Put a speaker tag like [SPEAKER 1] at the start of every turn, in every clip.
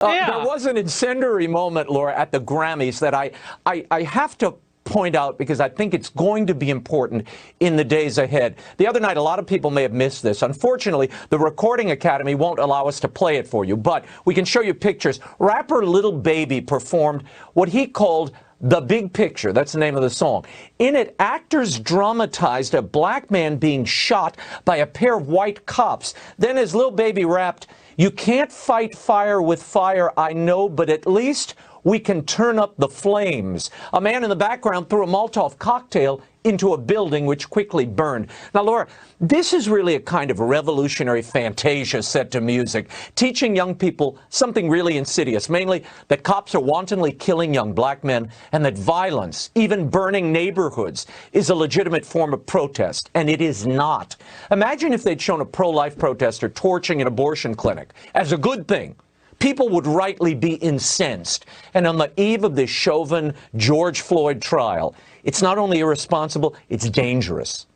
[SPEAKER 1] There was an incendiary moment, Laura, at the Grammys that I have to point out because I think it's going to be important in the days ahead. The other night, a lot of people may have missed this. Unfortunately, the Recording Academy won't allow us to play it for you, but we can show you pictures. Rapper Lil Baby performed what he called The Big Picture. That's the name of the song. In it, actors dramatized a black man being shot by a pair of white cops. Then as Lil Baby rapped, "You can't fight fire with fire, I know, but at least we can turn up the flames." A man in the background threw a Molotov cocktail into a building which quickly burned. Now, Laura, this is really a kind of revolutionary fantasia set to music, teaching young people something really insidious, mainly that cops are wantonly killing young black men and that violence, even burning neighborhoods, is a legitimate form of protest, and it is not. Imagine if they'd shown a pro-life protester torching an abortion clinic as a good thing. People would rightly be incensed. And on the eve of this Chauvin George Floyd trial, it's not only irresponsible, it's dangerous.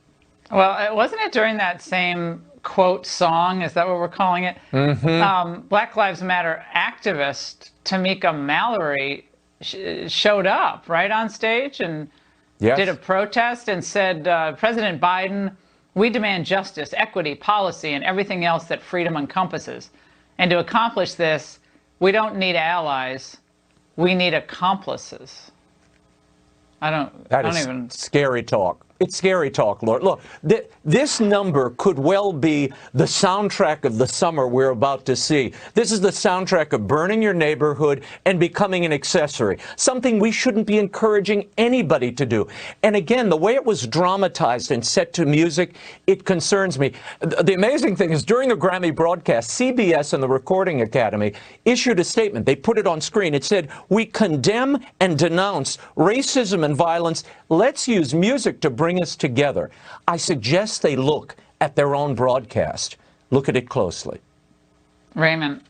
[SPEAKER 2] Well, wasn't it during that same quote song, is that what we're calling it? Black Lives Matter activist Tamika Mallory showed up right on stage and did a protest and said, President Biden, we demand justice, equity, policy, and everything else that freedom encompasses. And to accomplish this, we don't need allies, we need accomplices.
[SPEAKER 1] That is scary talk. It's scary talk, Lord. Look, this number could well be the soundtrack of the summer we're about to see. This is the soundtrack of burning your neighborhood and becoming an accessory, something we shouldn't be encouraging anybody to do. And again, the way it was dramatized and set to music, it concerns me. The amazing thing is during the Grammy broadcast, CBS and the Recording Academy issued a statement. They put it on screen. It said, "We condemn and denounce racism and violence. Let's use music to bring us together." I suggest they look at their own broadcast. Look at it closely.
[SPEAKER 2] Raymond,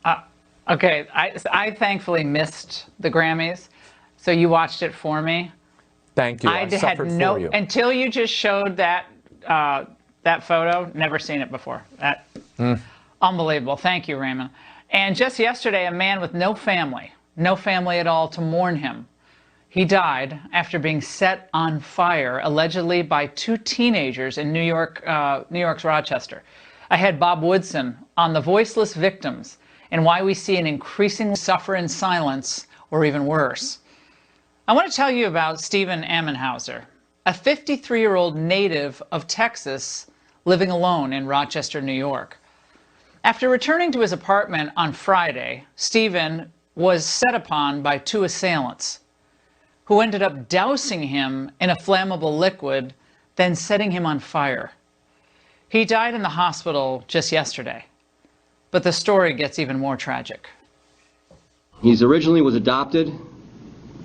[SPEAKER 2] okay, I thankfully missed the Grammys, so you watched it for me.
[SPEAKER 1] Thank you. I suffered for you.
[SPEAKER 2] Until you just showed that that photo, never seen it before. Unbelievable. Thank you, Raymond. And just yesterday, a man with no family at all to mourn him. He died after being set on fire, allegedly by two teenagers in New York's Rochester. I had Bob Woodson on the Voiceless Victims and why we see an increasing suffer in silence, or even worse. I want to tell you about Stephen Amenhauser, a 53-year-old native of Texas living alone in Rochester, New York. After returning to his apartment on Friday, Stephen was set upon by two assailants, who ended up dousing him in a flammable liquid, then setting him on fire. He died in the hospital just yesterday, but the story gets even more tragic.
[SPEAKER 3] He originally was adopted,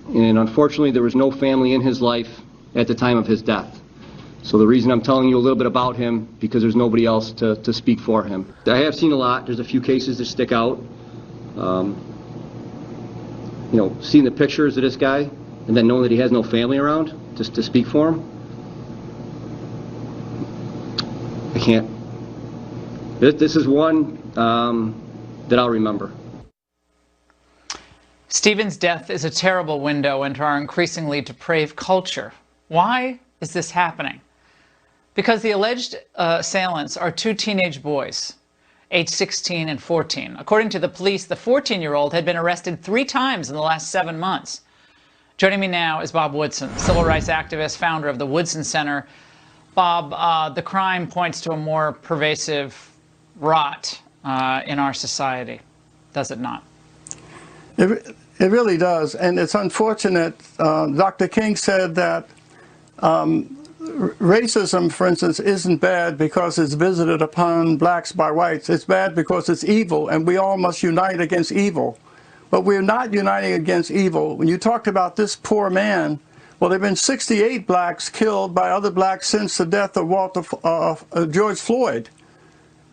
[SPEAKER 3] and unfortunately there was no family in his life at the time of his death. So the reason I'm telling you a little bit about him, because there's nobody else to speak for him. I have seen a lot. There's a few cases that stick out. You know, seeing the pictures of this guy, and then knowing that he has no family around just to speak for him, I can't. This is one that I'll remember.
[SPEAKER 2] Stephen's death is a terrible window into our increasingly depraved culture. Why is this happening? Because the alleged assailants are two teenage boys, aged 16 and 14. According to the police, the 14-year-old had been arrested 3 times in the last 7 months. Joining me now is Bob Woodson, civil rights activist, founder of the Woodson Center. Bob, the crime points to a more pervasive rot in our society, does it not?
[SPEAKER 4] It really does, and it's unfortunate. Dr. King said that racism, for instance, isn't bad because it's visited upon blacks by whites. It's bad because it's evil, and we all must unite against evil. But we're not uniting against evil. When you talked about this poor man, well, there have been 68 blacks killed by other blacks since the death of George Floyd.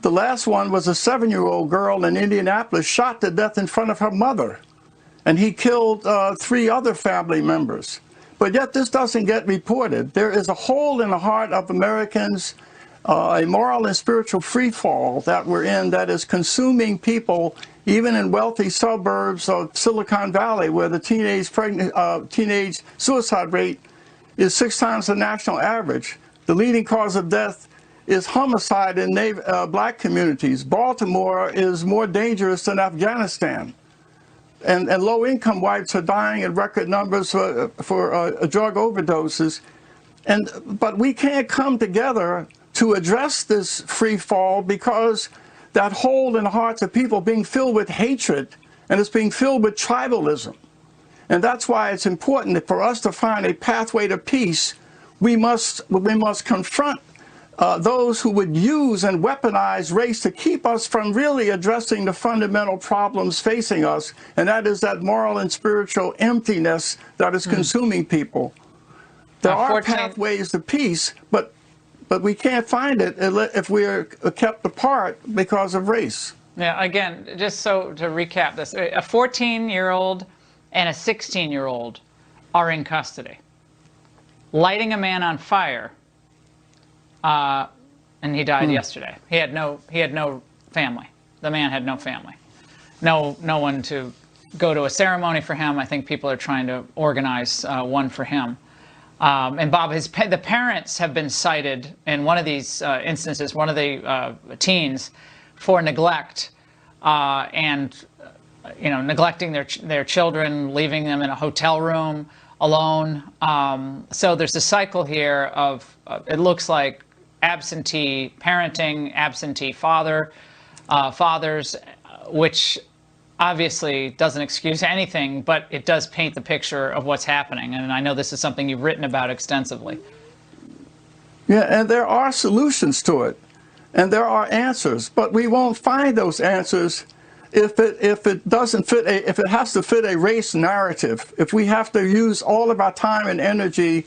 [SPEAKER 4] The last one was a 7-year-old girl in Indianapolis shot to death in front of her mother. And he killed 3 other family members. But yet this doesn't get reported. There is a hole in the heart of Americans a moral and spiritual free fall that we're in that is consuming people, even in wealthy suburbs of Silicon Valley, where the teenage suicide rate is 6 times the national average. The leading cause of death is homicide in black communities. Baltimore is more dangerous than Afghanistan. And low-income whites are dying in record numbers for drug overdoses. But we can't come together to address this free fall because that hole in the hearts of people being filled with hatred, and it's being filled with tribalism. And that's why it's important that for us to find a pathway to peace, we must confront those who would use and weaponize race to keep us from really addressing the fundamental problems facing us, and that is that moral and spiritual emptiness that is consuming people. There are pathways to peace, but we can't find it if we're kept apart because of race.
[SPEAKER 2] Yeah, again, just so to recap this, a 14-year-old and a 16-year-old are in custody. Lighting a man on fire, and he died yesterday. He had no family. The man had no family. No one to go to a ceremony for him. I think people are trying to organize one for him. And Bob, the parents have been cited in one of these instances, one of the teens, for neglect and neglecting their children, leaving them in a hotel room alone. So there's a cycle here of it looks like absentee parenting, absentee fathers, which obviously doesn't excuse anything, but it does paint the picture of what's happening. And I know this is something you've written about extensively.
[SPEAKER 4] Yeah, and there are solutions to it, and there are answers, but we won't find those answers if it doesn't fit if it has to fit a race narrative. If we have to use all of our time and energy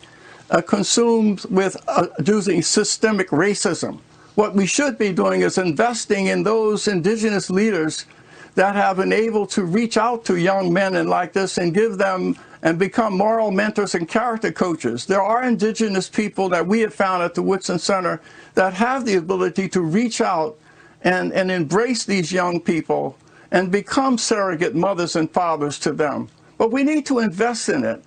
[SPEAKER 4] consumed with using systemic racism. What we should be doing is investing in those indigenous leaders that have been able to reach out to young men and like this and give them and become moral mentors and character coaches. There are indigenous people that we have found at the Woodson Center that have the ability to reach out and embrace these young people and become surrogate mothers and fathers to them. But we need to invest in it.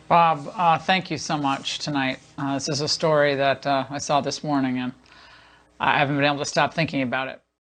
[SPEAKER 2] Bob, thank you so much tonight. This is a story that I saw this morning, and I haven't been able to stop thinking about it.